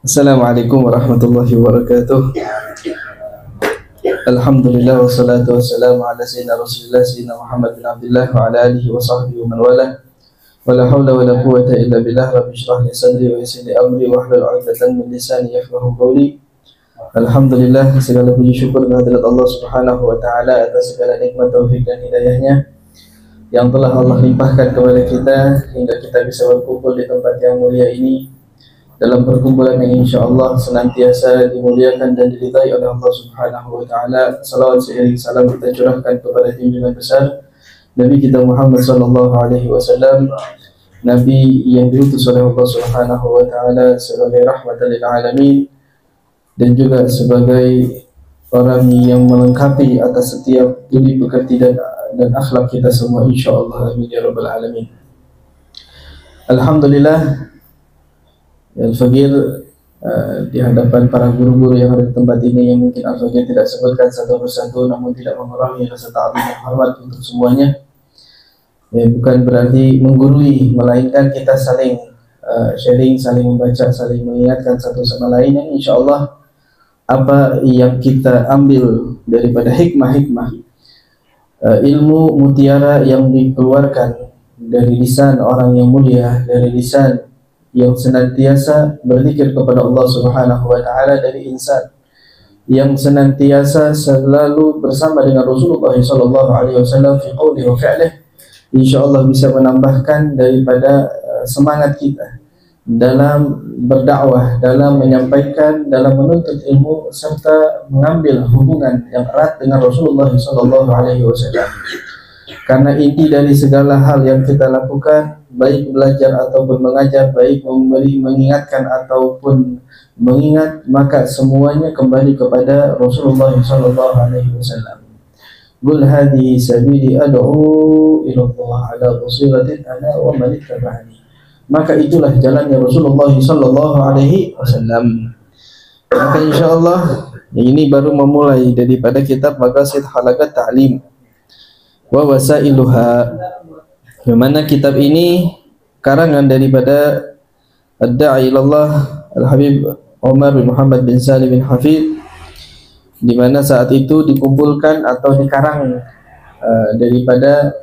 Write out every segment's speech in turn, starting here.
Assalamualaikum warahmatullahi wabarakatuh. Alhamdulillah wassalatu wassalamu ala sayyidina Rasulillah sayyidina Muhammad bin Abdullah wa ala alihi wa sahbihi wa man wala. Wala haula wala quwwata illa billah. Rabbi shrah li sadri wa yassir li amri wahlul 'uqdatam min lisani yafqahu qawli. Alhamdulillah, segala puji syukur kehadirat Allah Subhanahu wa taala atas segala nikmat taufik dan hidayahnya yang telah Allah limpahkan kepada kita hingga kita bisa berkumpul di tempat yang mulia ini dalam perkumpulan yang insyaallah senantiasa dimuliakan dan diridai oleh Allah Subhanahu wa taala. Salawat seiring salam kita curahkan kepada junjungan besar Nabi kita Muhammad sallallahu alaihi wasallam, nabi yang diutus oleh Allah Subhanahu wa taala sebagai rahmatan lil alamin dan juga sebagai orang yang melengkapi atas setiap budi pekerti dan akhlak kita semua insyaallah, amin ya rabbal alamin. Alhamdulillah, Al-Fagir di hadapan para guru-guru yang ada di tempat ini, yang mungkin Al-Fagir tidak sebutkan satu persatu namun tidak mengurangi rasa ta'zim dan hormat untuk semuanya. Ya, bukan berarti menggurui, melainkan kita saling sharing, saling membaca, saling mengingatkan satu sama lain, yang insyaallah apa yang kita ambil daripada hikmah-hikmah ilmu mutiara yang dikeluarkan dari lisan orang yang mulia, dari lisan yang senantiasa berzikir kepada Allah Subhanahu wa taala, dari insan yang senantiasa selalu bersama dengan Rasulullah sallallahu alaihi wasallam fi qouli wa fi'lihi, insyaallah bisa menambahkan daripada semangat kita dalam berdakwah, dalam menyampaikan, dalam menuntut ilmu serta mengambil hubungan yang erat dengan Rasulullah sallallahu alaihi wasallam. Karena inti dari segala hal yang kita lakukan, baik belajar ataupun mengajar, baik memberi, mengingatkan ataupun mengingat, maka semuanya kembali kepada Rasulullah sallallahu alaihi wasallam. Qul hadhihi sabili ad'u ila Allah ala basiratin ana wa man ittaba'ani. Maka itulah jalannya Rasulullah sallallahu alaihi wasallam. Maka insyaallah ini baru memulai daripada kitab Maqasid Halakat Ta'lim wa Wasailuha, di mana kitab ini karangan daripada Ad-Da'i ilallah Al-Habib Umar bin Muhammad bin Salim bin Hafid, di mana saat itu dikumpulkan atau dikarang daripada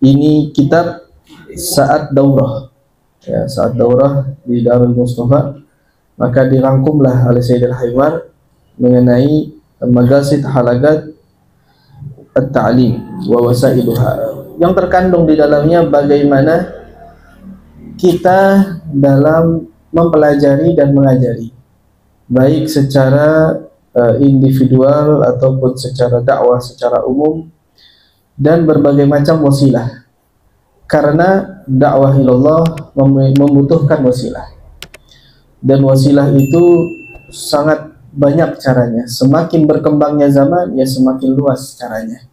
ini kitab saat daurah, ya, saat daurah di Darul Mustafa, maka dirangkumlah oleh Sayyidil Haimar mengenai Maqasid Halakat At-Ta'lim wa Wasailuha, yang terkandung di dalamnya bagaimana kita dalam mempelajari dan mengajari, baik secara individual ataupun secara dakwah secara umum, dan berbagai macam wasilah. Karena dakwah ilallah membutuhkan wasilah, dan wasilah itu sangat banyak caranya. Semakin berkembangnya zaman, ya semakin luas caranya.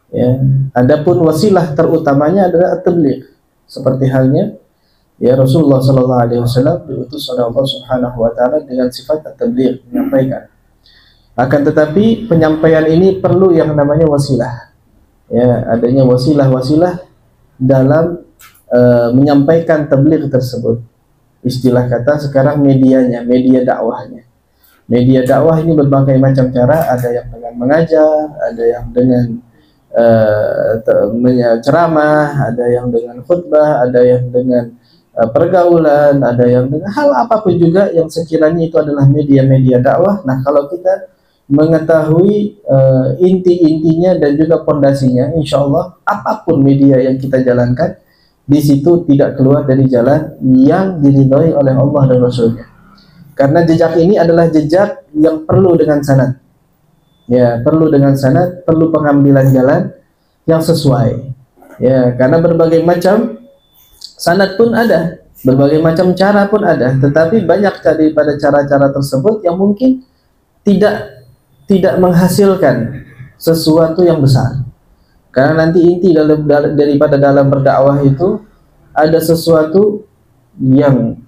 Ya, adapun wasilah terutamanya adalah at-tabligh, seperti halnya ya Rasulullah sallallahu alaihi wasallam diutus oleh Allah Subhanahu wa taala dengan sifat at-tabligh, menyampaikan. Akan tetapi penyampaian ini perlu yang namanya wasilah. Ya, adanya wasilah-wasilah dalam menyampaikan tabligh tersebut. Istilah kata sekarang medianya, media dakwahnya. Media dakwah ini berbagai macam cara, ada yang dengan mengajar, ada yang dengan ceramah, ada yang dengan khutbah, ada yang dengan pergaulan, ada yang dengan hal apapun juga yang sekiranya itu adalah media-media dakwah. Nah, kalau kita mengetahui inti-intinya dan juga pondasinya, insya Allah apapun media yang kita jalankan, di situ tidak keluar dari jalan yang diridhoi oleh Allah dan Rasulnya. Karena jejak ini adalah jejak yang perlu dengan sanad. Ya, perlu dengan sanad, perlu pengambilan jalan yang sesuai. Ya, karena berbagai macam sanad pun ada, berbagai macam cara pun ada, tetapi banyak daripada cara-cara tersebut yang mungkin tidak menghasilkan sesuatu yang besar. Karena nanti inti daripada dalam berdakwah itu ada sesuatu yang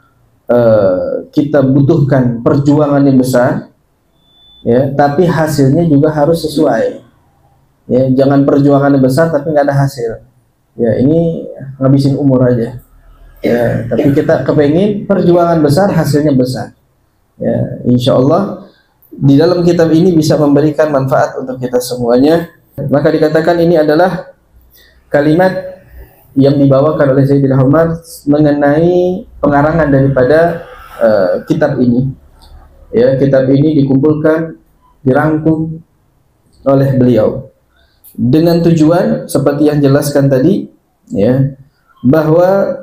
kita butuhkan perjuangan yang besar, ya, tapi hasilnya juga harus sesuai. Ya, jangan perjuangan yang besar tapi nggak ada hasil. Ya, ini ngabisin umur aja. Ya, tapi kita kepengen perjuangan besar, hasilnya besar. Ya, insya Allah di dalam kitab ini bisa memberikan manfaat untuk kita semuanya. Maka dikatakan ini adalah kalimat yang dibawakan oleh Sayyidina Umar mengenai pengarangan daripada kitab ini. Ya, kitab ini dikumpulkan, dirangkum oleh beliau dengan tujuan seperti yang jelaskan tadi, ya, bahwa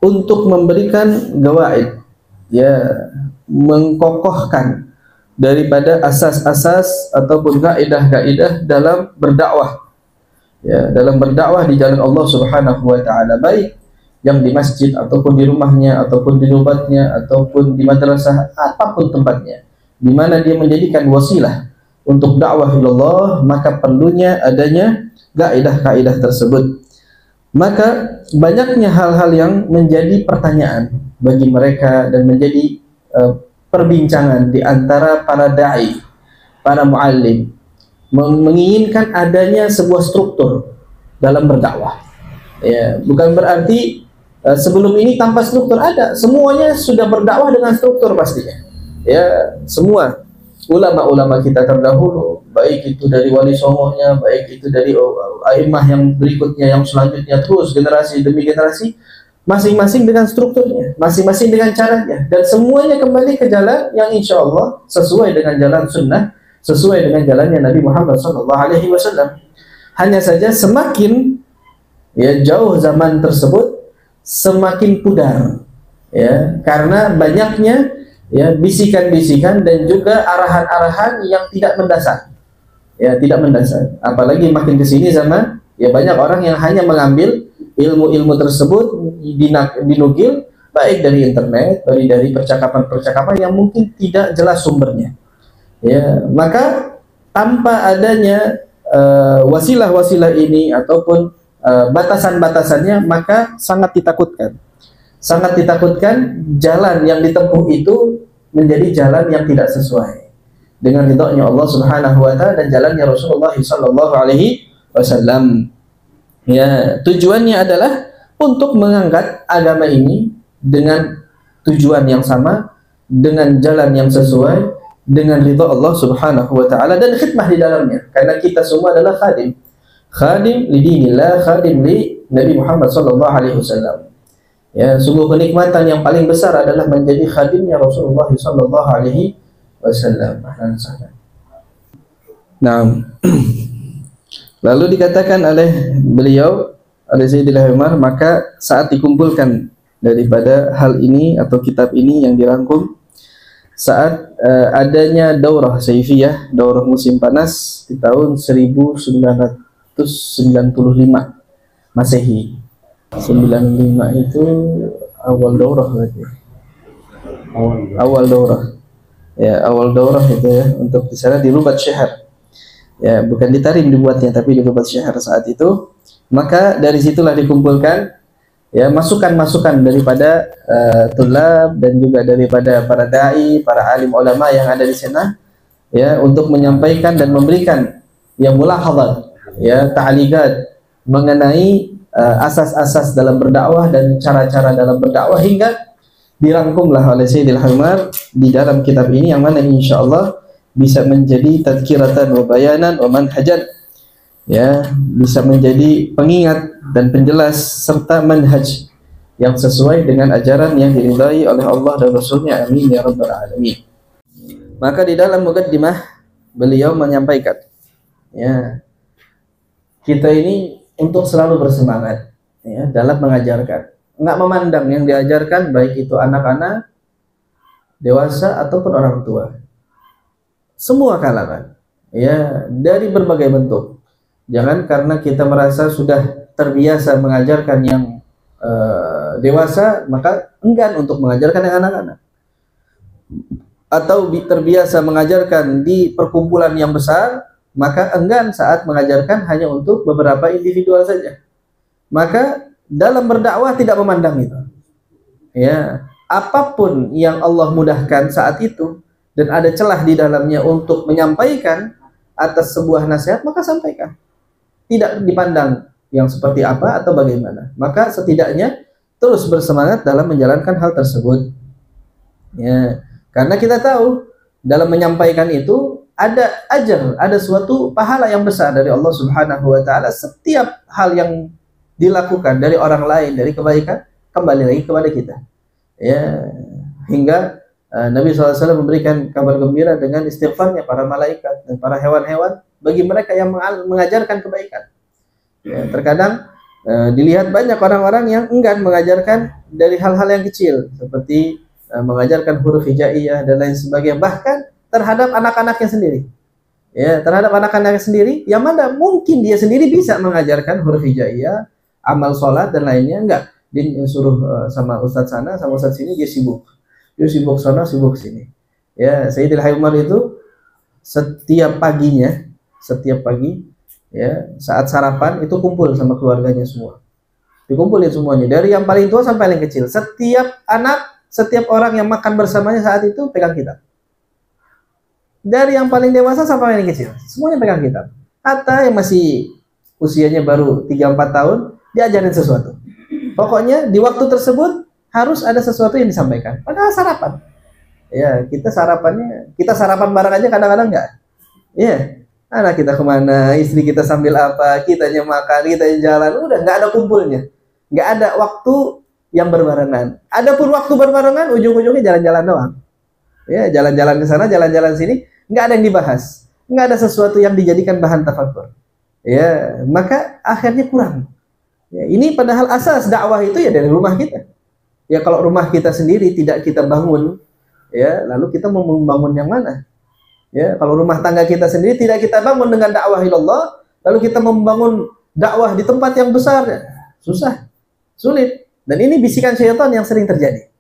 untuk memberikan gawaid, ya, mengkokohkan daripada asas-asas ataupun kaidah-kaidah dalam berdakwah, ya, dalam berdakwah di jalan Allah Subhanahu wa taala, baik yang di masjid ataupun di rumahnya ataupun di nubatnya ataupun di madrasah, apapun tempatnya di mana dia menjadikan wasilah untuk dakwah ilallah, maka perlunya adanya kaidah-kaidah tersebut. Maka banyaknya hal-hal yang menjadi pertanyaan bagi mereka dan menjadi perbincangan di antara para dai, para muallim, menginginkan adanya sebuah struktur dalam berdakwah. Ya, bukan berarti sebelum ini tanpa struktur, ada. Semuanya sudah berdakwah dengan struktur pastinya. Ya, semua ulama-ulama kita terdahulu, baik itu dari wali songonya, baik itu dari a'immah yang berikutnya, yang selanjutnya, terus generasi demi generasi, masing-masing dengan strukturnya, masing-masing dengan caranya, dan semuanya kembali ke jalan yang insya Allah sesuai dengan jalan sunnah, sesuai dengan jalannya Nabi Muhammad SAW. Hanya saja semakin, ya, jauh zaman tersebut, semakin pudar, ya, karena banyaknya, ya, bisikan-bisikan dan juga arahan-arahan yang tidak mendasar, ya, tidak mendasar. Apalagi makin kesini zaman, ya, banyak orang yang hanya mengambil ilmu-ilmu tersebut dinukil baik dari internet, baik dari percakapan-percakapan yang mungkin tidak jelas sumbernya. Ya, maka tanpa adanya wasilah-wasilah ini ataupun batasan-batasannya, maka sangat ditakutkan. Sangat ditakutkan jalan yang ditempuh itu menjadi jalan yang tidak sesuai dengan ridhonya Allah Subhanahu wa taala dan jalannya Rasulullah sallallahu alaihi wasallam. Ya, tujuannya adalah untuk mengangkat agama ini dengan tujuan yang sama, dengan jalan yang sesuai, dengan ridha Allah Subhanahu wa taala dan khidmah di dalamnya. Karena kita semua adalah khadim. Khadim li dinillah, khadim li Nabi Muhammad sallallahu alaihi wasallam. Ya, sungguh kenikmatan yang paling besar adalah menjadi khadimnya Rasulullah sallallahu alaihi wasallam. Nah, lalu dikatakan oleh beliau, oleh Sayyidina Umar, maka saat dikumpulkan daripada hal ini atau kitab ini yang dirangkum saat adanya daurah saifiyah, daurah musim panas di tahun 1995 Masehi. 95 itu awal daurah berarti. Awal daurah. Ya, awal daurah itu, ya, untuk di sana di Rubat Syahr. Ya, bukan di Tarim dibuatnya tapi di Rubat Syahr saat itu. Maka dari situlah dikumpulkan, ya, masukan-masukan daripada tulab dan juga daripada para dai, para alim ulama yang ada di sana, ya, untuk menyampaikan dan memberikan yang mulahadzat, ya, ta'liqat mengenai asas-asas dalam berdakwah dan cara-cara dalam berdakwah, hingga dirangkumlah oleh Sayyidil Umar di dalam kitab ini yang mana insyaallah bisa menjadi tadhkiratan wa bayanan wa manhajan, ya, bisa menjadi pengingat dan penjelas serta manhaj yang sesuai dengan ajaran yang diridai oleh Allah dan Rasulnya, amin ya rabbal alamin. Maka di dalam muqaddimah beliau menyampaikan, ya, kita ini untuk selalu bersemangat, ya, dalam mengajarkan, nggak memandang yang diajarkan baik itu anak-anak, dewasa ataupun orang tua, semua kalangan, ya, dari berbagai bentuk. Jangan karena kita merasa sudah terbiasa mengajarkan yang dewasa, maka enggan untuk mengajarkan yang anak-anak, atau terbiasa mengajarkan di perkumpulan yang besar, maka enggan saat mengajarkan hanya untuk beberapa individual saja. Maka dalam berdakwah tidak memandang itu, ya, apapun yang Allah mudahkan saat itu dan ada celah di dalamnya untuk menyampaikan atas sebuah nasihat, maka sampaikan. Tidak dipandang yang seperti apa atau bagaimana. Maka setidaknya terus bersemangat dalam menjalankan hal tersebut. Ya, karena kita tahu dalam menyampaikan itu ada ajar, ada suatu pahala yang besar dari Allah Subhanahu wa taala. Setiap hal yang dilakukan dari orang lain, dari kebaikan, kembali lagi kepada kita. Ya, hingga Nabi SAW memberikan kabar gembira dengan istighfarnya para malaikat dan para hewan-hewan bagi mereka yang mengajarkan kebaikan. Ya, terkadang dilihat banyak orang-orang yang enggan mengajarkan dari hal-hal yang kecil seperti mengajarkan huruf hijaiyah dan lain sebagainya, bahkan terhadap anak-anaknya sendiri. Ya, terhadap anak-anaknya sendiri yang mana mungkin dia sendiri bisa mengajarkan huruf hijaiyah, amal sholat dan lainnya, enggak. Dia suruh sama ustadz sana, sama ustadz sini, dia sibuk. Dia sibuk sana, sibuk sini. Ya, Sayyidil Hayy Umar itu setiap paginya, setiap pagi, ya, saat sarapan itu kumpul sama keluarganya semua. Dikumpulin semuanya, dari yang paling tua sampai yang kecil. Setiap anak, setiap orang yang makan bersamanya saat itu pegang kitab. Dari yang paling dewasa sampai yang kecil, semuanya pegang kitab. Hatta yang masih usianya baru 3-4 tahun, diajarin sesuatu. Pokoknya di waktu tersebut harus ada sesuatu yang disampaikan. Padahal sarapan. Ya, kita sarapan bareng aja kadang-kadang enggak. Ya, anak kita kemana, istri kita sambil apa, kitanya makan, kita jalan, udah nggak ada kumpulnya. Nggak ada waktu yang berbarengan. Adapun waktu berbarengan, ujung-ujungnya jalan-jalan doang. Ya, jalan-jalan ke sana, jalan-jalan sini, nggak ada yang dibahas. Nggak ada sesuatu yang dijadikan bahan tafakkur. Ya, maka akhirnya kurang. Ya, ini padahal asas dakwah itu ya dari rumah kita. Ya, kalau rumah kita sendiri tidak kita bangun, ya, lalu kita mau membangun yang mana? Ya, kalau rumah tangga kita sendiri tidak kita bangun dengan dakwah ilallah, lalu kita membangun dakwah di tempat yang besar, ya, susah, sulit. Dan ini bisikan syaitan yang sering terjadi.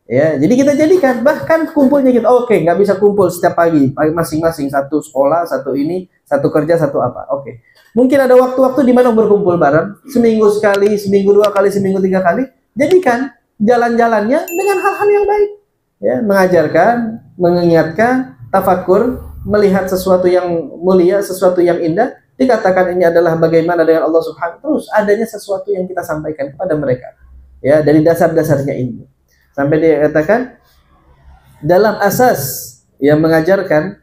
Ya, jadi kita jadikan bahkan kumpulnya kita, oke, nggak bisa kumpul setiap pagi, masing-masing satu sekolah, satu ini, satu kerja, satu apa. Oke. Mungkin ada waktu-waktu di mana berkumpul bareng, seminggu sekali, seminggu 2 kali, seminggu 3 kali. Jadikan jalan-jalannya dengan hal-hal yang baik. Ya, mengajarkan, mengingatkan, tafakur, melihat sesuatu yang mulia, sesuatu yang indah, dikatakan ini adalah bagaimana dengan Allah Subhanahu. Terus adanya sesuatu yang kita sampaikan kepada mereka. Ya, dari dasar-dasarnya ilmu. Sampai dia katakan dalam asas yang mengajarkan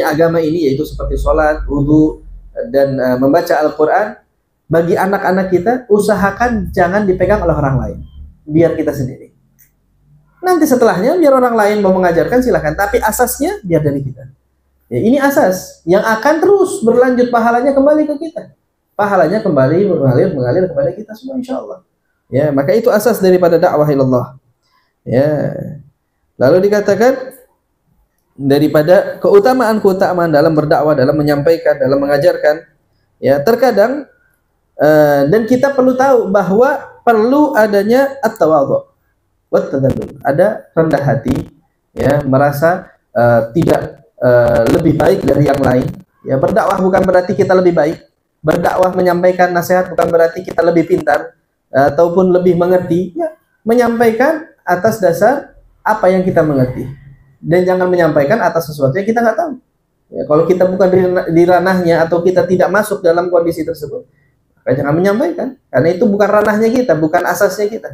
agama ini, yaitu seperti sholat, wudu, dan membaca Al-Quran, bagi anak-anak kita usahakan jangan dipegang oleh orang lain, biar kita sendiri. Nanti setelahnya biar orang lain mau mengajarkan silahkan, tapi asasnya biar dari kita. Ya, ini asas yang akan terus berlanjut, pahalanya kembali ke kita. Pahalanya kembali mengalir kepada kita semua insyaallah. Ya, maka itu asas daripada dakwah ilallah. Ya. Lalu dikatakan daripada keutamaan dalam berdakwah, dalam menyampaikan, dalam mengajarkan, ya, terkadang dan kita perlu tahu bahwa perlu adanya at-tawadhu wa tadallul. Ada rendah hati, ya, merasa tidak lebih baik dari yang lain. Ya, berdakwah bukan berarti kita lebih baik. Berdakwah menyampaikan nasihat bukan berarti kita lebih pintar ataupun lebih mengerti. Ya, menyampaikan atas dasar apa yang kita mengerti. Dan jangan menyampaikan atas sesuatu yang kita nggak tahu. Ya, kalau kita bukan di ranahnya atau kita tidak masuk dalam kondisi tersebut, maka jangan menyampaikan. Karena itu bukan ranahnya kita, bukan asasnya kita.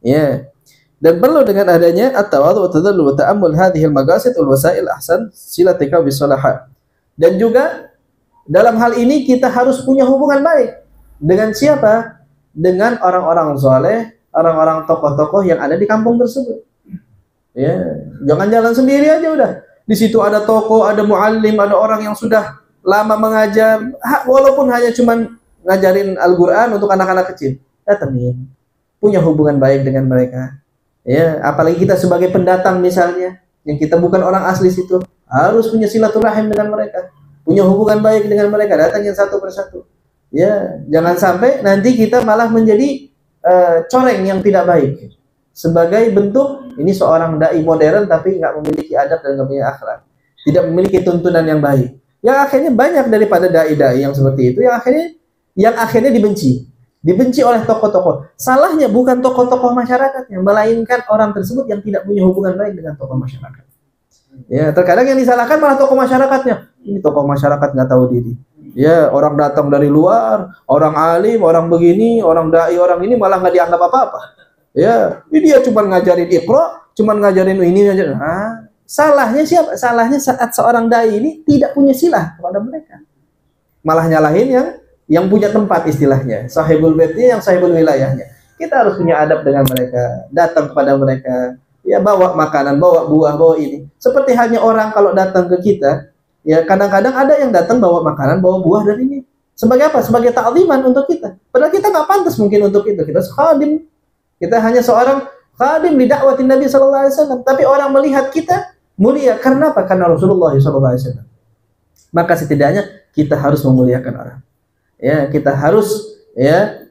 Ya. Dan perlu dengan adanya at-tawadhu wa tadallul wa ta'ammul hadhihi al-maqasid wal wasail ahsan silatika bis salahat. Dan juga dalam hal ini kita harus punya hubungan baik dengan siapa? Dengan orang-orang soleh, orang-orang tokoh-tokoh yang ada di kampung tersebut. Ya, jangan jalan sendiri aja udah. Di situ ada toko, ada muallim, ada orang yang sudah lama mengajar, walaupun hanya cuman ngajarin Al-Qur'an untuk anak-anak kecil. Datangin, punya hubungan baik dengan mereka. Ya, apalagi kita sebagai pendatang misalnya, yang kita bukan orang asli situ, harus punya silaturahim dengan mereka, punya hubungan baik dengan mereka, datangin satu persatu. Ya, jangan sampai nanti kita malah menjadi coreng yang tidak baik. Sebagai bentuk ini seorang dai modern tapi nggak memiliki adab dan nggak punya akhlak, tidak memiliki tuntunan yang baik. Yang akhirnya banyak daripada dai-dai yang seperti itu, yang akhirnya dibenci oleh tokoh-tokoh. Salahnya bukan tokoh-tokoh masyarakatnya, melainkan orang tersebut yang tidak punya hubungan baik dengan tokoh masyarakat. Ya, terkadang yang disalahkan malah tokoh masyarakatnya. Ini tokoh masyarakat nggak tahu diri. Ya, orang datang dari luar, orang alim, orang begini, orang dai, orang ini malah nggak dianggap apa-apa. Ya, ini dia cuma ngajarin Iqra, cuma ngajarin ini aja. Nah, salahnya siapa? Salahnya saat seorang dai ini tidak punya silah kepada mereka. Malah nyalahin yang punya tempat istilahnya. Sahibul baitnya yang sahibul wilayahnya. Kita harus punya adab dengan mereka, datang kepada mereka, ya bawa makanan, bawa buah, bawa ini. Seperti halnya orang kalau datang ke kita, ya kadang-kadang ada yang datang bawa makanan, bawa buah dan ini. Sebagai apa? Sebagai ta'ziman untuk kita. Padahal kita nggak pantas mungkin untuk itu. Kita khadim. Kita hanya seorang khadim di dakwatin Nabi sallallahu alaihi wasallam, tapi orang melihat kita mulia karena apa? Karena Rasulullah sallallahu alaihi wasallam. Maka setidaknya kita harus memuliakan orang. Ya, kita harus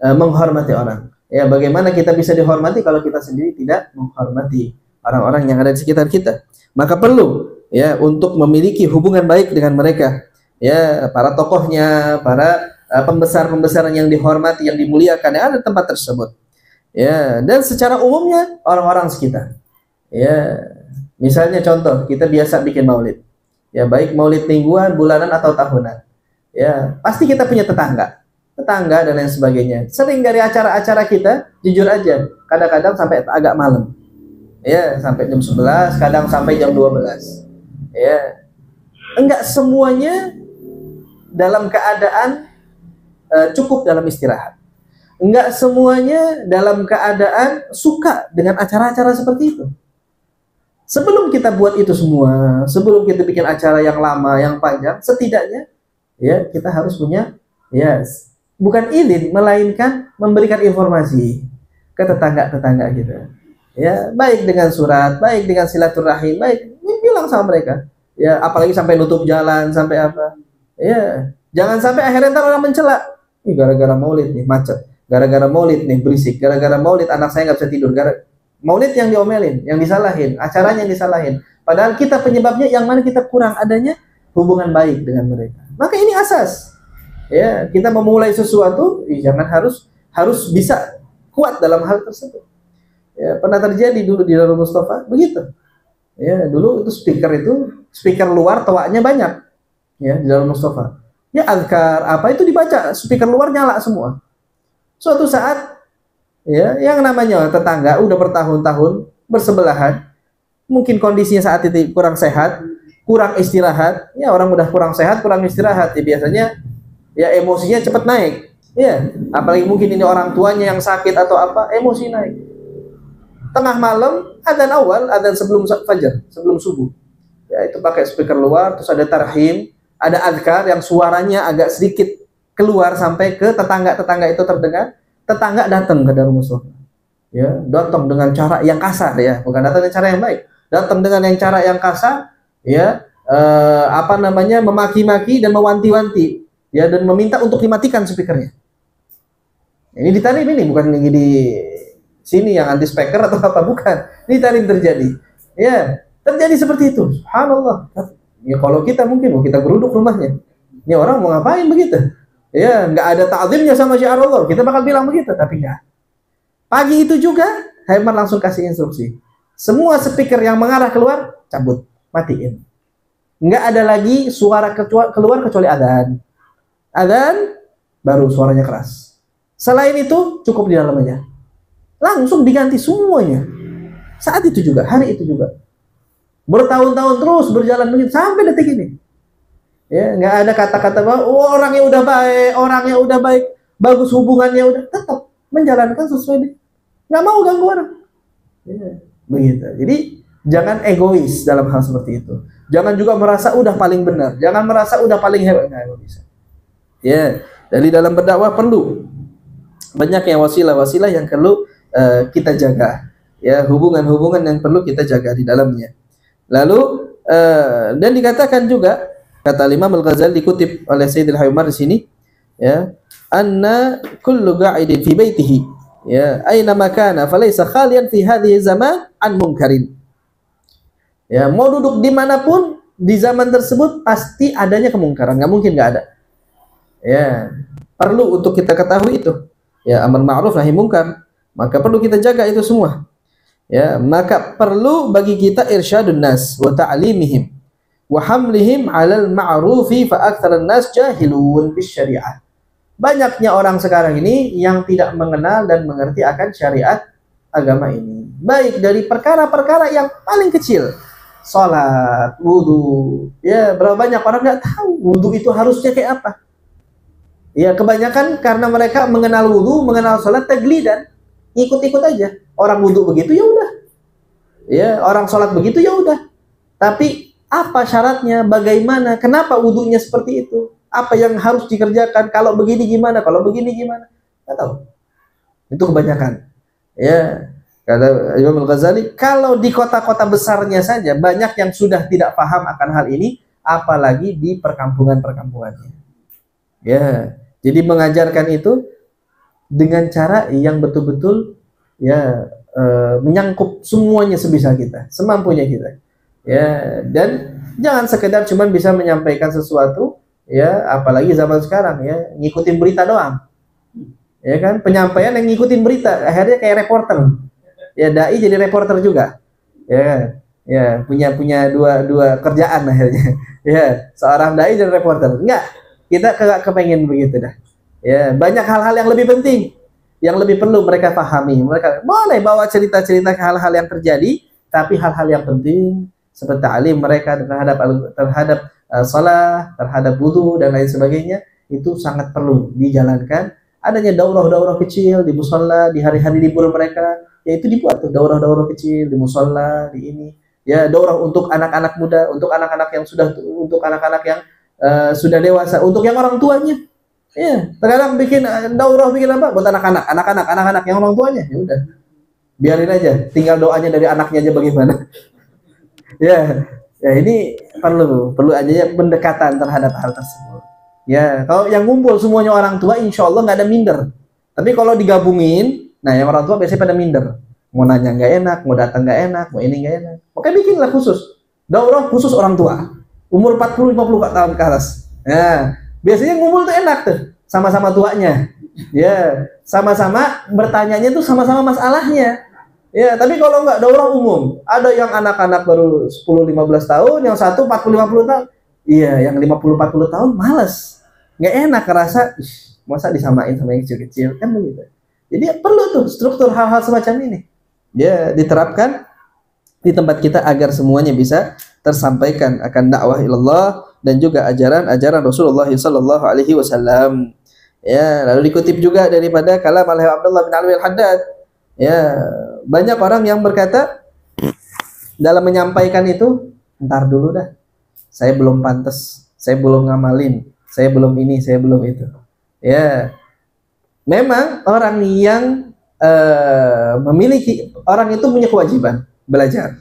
menghormati orang. Ya, bagaimana kita bisa dihormati kalau kita sendiri tidak menghormati orang-orang yang ada di sekitar kita? Maka perlu ya untuk memiliki hubungan baik dengan mereka. Ya, para tokohnya, para pembesar-pembesaran yang dihormati, yang dimuliakan yang ada di tempat tersebut. Ya, dan secara umumnya orang-orang sekitar. Ya, misalnya contoh, kita biasa bikin maulid. Ya, baik maulid mingguan, bulanan atau tahunan. Ya, pasti kita punya tetangga dan lain sebagainya. Sering dari acara-acara kita, jujur aja, kadang-kadang sampai agak malam. Ya, sampai jam 11, kadang sampai jam 12. Ya. Enggak semuanya dalam keadaan cukup dalam istirahat. Enggak semuanya dalam keadaan suka dengan acara-acara seperti itu. Sebelum kita buat itu semua, sebelum kita bikin acara yang lama, yang panjang, setidaknya ya kita harus punya bukan izin, melainkan memberikan informasi ke tetangga-tetangga kita. Ya, baik dengan surat, baik dengan silaturahim, baik bilang sama mereka. Ya, apalagi sampai nutup jalan, sampai apa. Ya, jangan sampai akhirnya ntar orang mencela. Ini gara-gara maulid nih macet, gara-gara maulid nih berisik, gara-gara maulid anak saya nggak bisa tidur, maulid yang diomelin, yang disalahin, acaranya yang disalahin. Padahal kita penyebabnya yang mana kita kurang adanya hubungan baik dengan mereka. Maka ini asas. Ya, kita memulai sesuatu, jangan harus bisa kuat dalam hal tersebut. Ya, pernah terjadi dulu di Darul Mustafa begitu. Ya, dulu itu speaker luar tawanya banyak. Ya, di Darul Mustafa. Ya, azkar apa itu dibaca, speaker luar nyala semua. Suatu saat ya, yang namanya tetangga udah bertahun-tahun bersebelahan, mungkin kondisinya saat itu kurang sehat, kurang istirahat. Ya, orang udah kurang sehat, kurang istirahat, ya biasanya ya emosinya cepat naik. Ya, apalagi mungkin ini orang tuanya yang sakit atau apa, emosi naik. Tengah malam, adzan sebelum fajar, sebelum subuh. Ya, itu pakai speaker luar, terus ada tarhim, ada azkar yang suaranya agak sedikit keluar sampai ke tetangga-tetangga itu terdengar. Tetangga datang ke Darul Mustafa. Ya, datang dengan cara yang kasar ya, bukan datang dengan cara yang baik. Datang dengan yang cara yang kasar, ya, memaki-maki dan mewanti-wanti. Ya, dan meminta untuk dimatikan speakernya. Ini di Tarim ini, bukan lagi di sini yang anti speaker atau apa, bukan. Ini Tarim terjadi. Ya, terjadi seperti itu. Subhanallah. Ya, kalau kita mungkin kita geruduk rumahnya. Ini orang mau ngapain begitu? Ya, nggak ada ta'zimnya sama syiar Allah. Kita bakal bilang begitu, tapi enggak. Pagi itu juga, Haiman langsung kasih instruksi. Semua speaker yang mengarah keluar, cabut, matiin. Nggak ada lagi suara keluar kecuali adzan. Adzan baru suaranya keras. Selain itu cukup di dalam aja. Langsung diganti semuanya. Saat itu juga, hari itu juga. Bertahun-tahun terus berjalan begitu sampai detik ini. Ya, nggak ada kata-kata bahwa orangnya udah baik, bagus hubungannya udah, tetap menjalankan sesuai nggak mau ganggu orang. Ya, begitu. Jadi jangan egois dalam hal seperti itu. Jangan juga merasa udah paling benar. Jangan merasa udah paling hebat. Nggak bisa. Ya, dari dalam berdakwah perlu banyak yang wasilah-wasilah yang perlu kita jaga. Ya, hubungan-hubungan yang perlu kita jaga di dalamnya. Lalu dan dikatakan juga, kata Imam Al-Ghazali dikutip oleh Sayyidil Haymar di sini, ya, anna kullu qa'idin fi baitihi, ya, aina makana falaysa khalian fi hadhihi zaman an munkarin. Ya, mau duduk dimanapun di zaman tersebut pasti adanya kemungkaran, nggak mungkin nggak ada. Ya, perlu untuk kita ketahui itu. Ya, amar ma'ruf nahi munkar, maka perlu kita jaga itu semua. Ya, maka perlu bagi kita irsyadun nas wa ta'limihim. wa hamlihim 'alal ma'rufi fa aktsarun nas jahilun bisyariah. Banyaknya orang sekarang ini yang tidak mengenal dan mengerti akan syariat agama ini. Baik dari perkara-perkara yang paling kecil, salat, wudu. Ya, berapa banyak orang nggak tahu wudu itu harusnya kayak apa. Ya, kebanyakan karena mereka mengenal wudu, mengenal salat taglidan, ikut-ikut aja. Orang wudu begitu ya udah. Ya, orang salat begitu ya udah. Tapi apa syaratnya? Bagaimana? Kenapa wudunya seperti itu? Apa yang harus dikerjakan? Kalau begini gimana? Kalau begini gimana? Nggak tahu. Itu kebanyakan. Ya, kata Imam Al-Ghazali, kalau di kota-kota besarnya saja banyak yang sudah tidak paham akan hal ini, apalagi di perkampungan-perkampungannya. Ya, jadi mengajarkan itu dengan cara yang betul-betul ya menyangkup semuanya sebisa kita, semampunya kita. Ya, dan jangan sekedar cuma bisa menyampaikan sesuatu, ya, apalagi zaman sekarang ya, ngikutin berita doang. Ya kan, penyampaian yang ngikutin berita, akhirnya kayak reporter. Ya, dai jadi reporter juga. Ya, ya punya dua kerjaan akhirnya. Ya, seorang dai jadi reporter. Enggak, kita kepengen begitu dah. Ya, banyak hal-hal yang lebih penting, yang lebih perlu mereka pahami. Mereka boleh bawa cerita-cerita hal-hal yang terjadi, tapi hal-hal yang penting seperti alim mereka terhadap salat, terhadap wudu dan lain sebagainya, itu sangat perlu dijalankan. Adanya daurah-daurah kecil di musholla di hari-hari libur mereka, yaitu dibuat tuh daurah-daurah kecil di musholla, di ini. Ya, daurah untuk anak-anak muda, untuk anak-anak yang sudah dewasa, untuk yang orang tuanya. Ya, terkadang bikin daurah bikin apa? Buat anak-anak yang orang tuanya. Ya udah. Biarin aja, tinggal doanya dari anaknya aja bagaimana. Ya, ya ini perlu aja ya pendekatan terhadap hal tersebut. Ya, kalau yang ngumpul semuanya orang tua, insya Allah nggak ada minder. Tapi kalau digabungin, nah yang orang tua biasanya pada minder. Mau nanya nggak enak, mau datang nggak enak, mau ini nggak enak. Makanya bikinlah khusus. Daurah khusus orang tua. Umur 40-50 tahun ke atas. Ya, biasanya ngumpul tuh enak tuh. Sama-sama tuanya. Ya, sama-sama bertanyanya tuh sama-sama masalahnya. Ya, tapi kalau nggak daurah umum. Ada yang anak-anak baru 10-15 tahun, yang satu 40-50 tahun. Iya, yang 50-40 tahun malas. Nggak enak ngerasa, masa disamain sama yang kecil-kecil, kan begitu. Jadi perlu tuh struktur hal-hal semacam ini. Ya, diterapkan di tempat kita agar semuanya bisa tersampaikan akan dakwah ilallah dan juga ajaran-ajaran Rasulullah sallallahu alaihi wasallam. Ya, lalu dikutip juga daripada kalam Abdullah bin Alwi Al-Haddad. Ya, banyak orang yang berkata dalam menyampaikan itu, ntar dulu dah. Saya belum pantas, saya belum ngamalin, saya belum ini, saya belum itu. Ya, memang orang yang orang itu punya kewajiban belajar.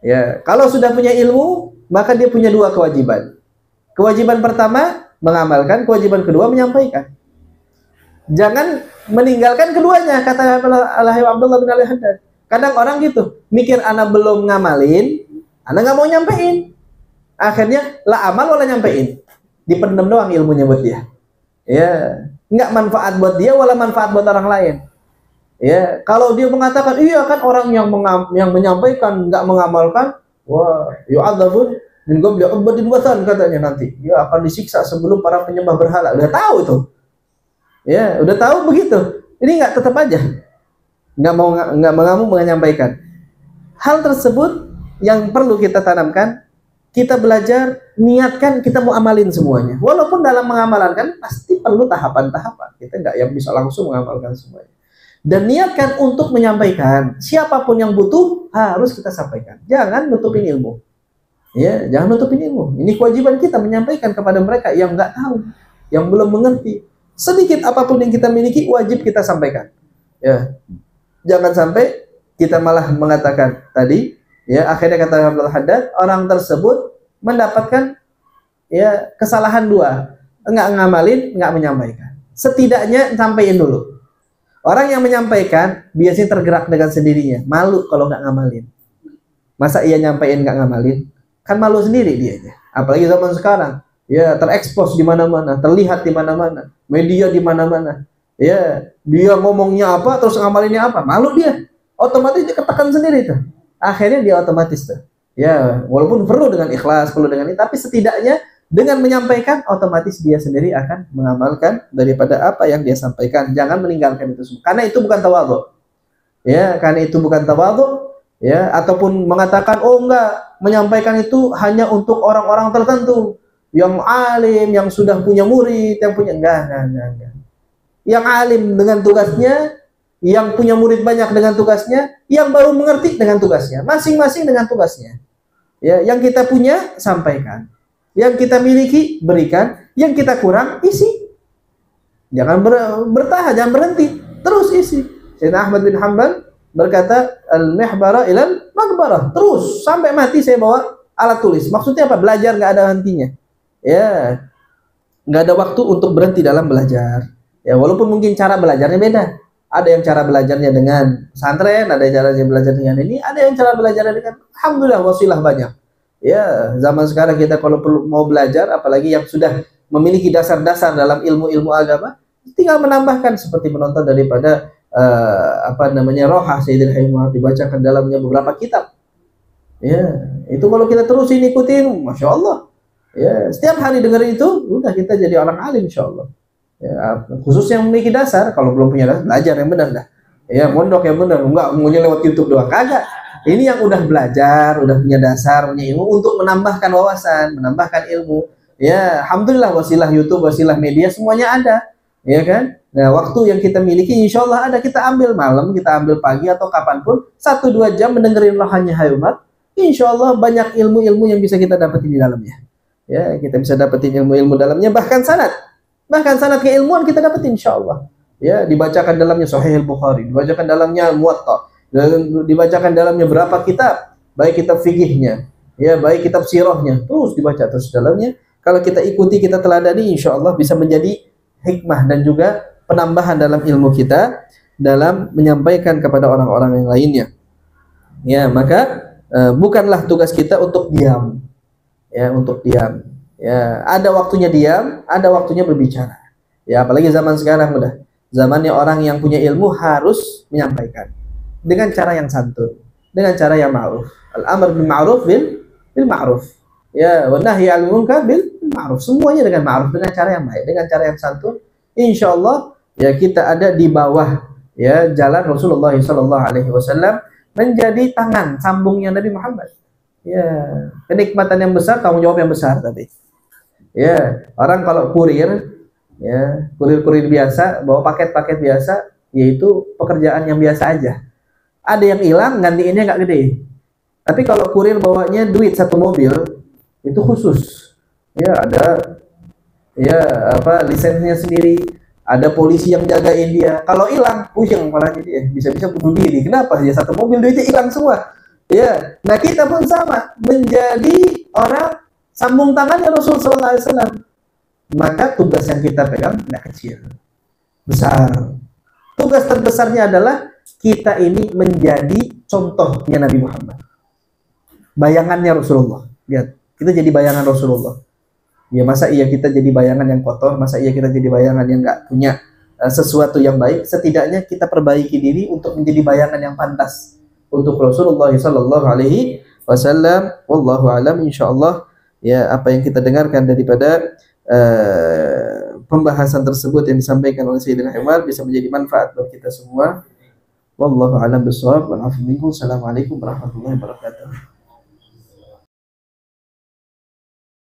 Ya, kalau sudah punya ilmu, maka dia punya dua kewajiban. Kewajiban pertama mengamalkan, kewajiban kedua menyampaikan. Jangan meninggalkan keduanya, kata Abdullah bin Al-Haddad. Kadang orang gitu, mikir anak belum ngamalin, anak nggak mau nyampein. Akhirnya lah amal wala nyampein, dipendam doang ilmunya buat dia. Ya, nggak manfaat buat dia wala manfaat buat orang lain. Ya, kalau dia mengatakan iya kan orang yang menyampaikan nggak mengamalkan, wah, yu'adzabun min qabli ubadin watan, katanya nanti dia akan disiksa sebelum para penyembah berhala. Udah tahu itu. Ya, udah tahu begitu. Ini nggak tetap aja nggak mau menyampaikan. Hal tersebut yang perlu kita tanamkan. Kita belajar, niatkan kita mau amalin semuanya. Walaupun dalam mengamalkan kan pasti perlu tahapan-tahapan. Kita nggak yang bisa langsung mengamalkan semuanya. Dan niatkan untuk menyampaikan. Siapapun yang butuh harus kita sampaikan. Jangan nutupin ilmu. Ya, jangan nutupin ilmu. Ini kewajiban kita menyampaikan kepada mereka yang nggak tahu, yang belum mengerti. Sedikit apapun yang kita miliki wajib kita sampaikan. Ya, jangan sampai kita malah mengatakan tadi. Ya, akhirnya kata Abdul Haddad, orang tersebut mendapatkan ya kesalahan dua, enggak ngamalin, enggak menyampaikan. Setidaknya sampaikan dulu. Orang yang menyampaikan biasanya tergerak dengan sendirinya, malu kalau enggak ngamalin. Masa iya nyampein enggak ngamalin? Kan malu sendiri dia. Apalagi zaman sekarang, ya terekspos di mana-mana, terlihat di mana-mana, media di mana-mana. Ya, dia ngomongnya apa terus ngamalinnya apa? Malu dia. Otomatis dia ketekan sendiri tuh. Akhirnya dia otomatis tuh. Ya, walaupun perlu dengan ikhlas, perlu dengan ini, tapi setidaknya dengan menyampaikan otomatis dia sendiri akan mengamalkan daripada apa yang dia sampaikan. Jangan meninggalkan itu semua. Karena itu bukan tawadhu. Ya, karena itu bukan tawadhu, ya, ataupun mengatakan oh enggak, menyampaikan itu hanya untuk orang-orang tertentu, yang alim, yang sudah punya murid, yang punya enggak. Yang alim dengan tugasnya, yang punya murid banyak dengan tugasnya, yang baru mengerti dengan tugasnya, masing-masing dengan tugasnya. Ya, yang kita punya sampaikan, yang kita miliki berikan, yang kita kurang isi. Jangan bertahan, jangan berhenti, terus isi. Sayyidina Ahmad bin Hanbal berkata, al-mihbara ilal maghbarah, terus sampai mati saya bawa alat tulis. Maksudnya apa? Belajar nggak ada hentinya. Ya, nggak ada waktu untuk berhenti dalam belajar. Ya, walaupun mungkin cara belajarnya beda. Ada yang cara belajarnya dengan pesantren, ada yang cara belajar dengan ini, ada yang cara belajarnya dengan, alhamdulillah, wasilah banyak. Ya, zaman sekarang kita kalau perlu mau belajar, apalagi yang sudah memiliki dasar-dasar dalam ilmu-ilmu agama, tinggal menambahkan seperti menonton daripada Roha Sayyidil Haimah, dibacakan dalamnya beberapa kitab. Ya, itu kalau kita terus ikutin, masya Allah. Ya, setiap hari dengar itu, udah kita jadi orang alim, insya Allah. Ya, khusus yang memiliki dasar, kalau belum punya dasar, belajar yang benar dah. Ya, mondok yang benar, enggak maunya lewat YouTube doang, kagak. Ini yang udah belajar, udah punya dasar, punya ilmu untuk menambahkan wawasan, menambahkan ilmu. Ya, alhamdulillah wasilah YouTube, wasilah media semuanya ada, ya kan? Nah, waktu yang kita miliki, insya Allah ada, kita ambil malam, kita ambil pagi atau kapanpun, 1-2 jam mendengarin lahannya hayumat. Insya Allah banyak ilmu-ilmu yang bisa kita dapetin di dalamnya. Ya, kita bisa dapetin ilmu-ilmu dalamnya, bahkan sanad keilmuan kita dapetin, insya Allah. Ya, dibacakan dalamnya Sahih Al-Bukhari, dibacakan dalamnya Muwatta, dibacakan dalamnya berapa kitab, baik kitab fikihnya, ya, baik kitab sirahnya, terus dibaca terus dalamnya. Kalau kita ikuti, kita teladani, insya Allah bisa menjadi hikmah dan juga penambahan dalam ilmu kita dalam menyampaikan kepada orang-orang yang lainnya. Ya, maka bukanlah tugas kita untuk diam. Ya, untuk diam. Ya, ada waktunya diam, ada waktunya berbicara. Ya, apalagi zaman sekarang udah zamannya orang yang punya ilmu harus menyampaikan dengan cara yang santun, dengan cara yang ma'ruf. Al-amr bil ma'ruf bil ma'ruf. Ya, wa nahyi 'anil munkar bil ma'ruf. Semuanya dengan ma'ruf, dengan cara yang baik, dengan cara yang santun. Insyaallah ya kita ada di bawah ya jalan Rasulullah SAW, menjadi tangan sambungnya Nabi Muhammad. Ya, kenikmatan yang besar, tanggung jawab yang besar tadi. Ya, orang kalau kurir, ya, kurir biasa, bawa paket-paket biasa, yaitu pekerjaan yang biasa aja. Ada yang hilang, gantiinnya nggak gede. Tapi kalau kurir bawanya duit 1 mobil, itu khusus. Ya, ada ya lisensinya sendiri, ada polisi yang jagain dia. Kalau hilang, pusing kepalanya dia, bisa-bisa bunuh diri. Kenapa? Ya 1 mobil duitnya hilang semua. Ya, nah kita pun sama, menjadi orang sambung tangannya Rasul SAW. Maka tugas yang kita pegang tidak kecil, besar. Tugas terbesarnya adalah kita ini menjadi contohnya Nabi Muhammad, bayangannya Rasulullah. Lihat, kita jadi bayangan Rasulullah. Ya, masa iya kita jadi bayangan yang kotor, masa iya kita jadi bayangan yang nggak punya sesuatu yang baik. Setidaknya kita perbaiki diri untuk menjadi bayangan yang pantas untuk Rasulullah SAW. Wallahu alam. Insyaallah ya, apa yang kita dengarkan daripada pembahasan tersebut yang disampaikan oleh Sayyidina Umar bisa menjadi manfaat bagi kita semua. Wallahu a'lam bishawab. Assalamualaikum warahmatullahi wabarakatuh.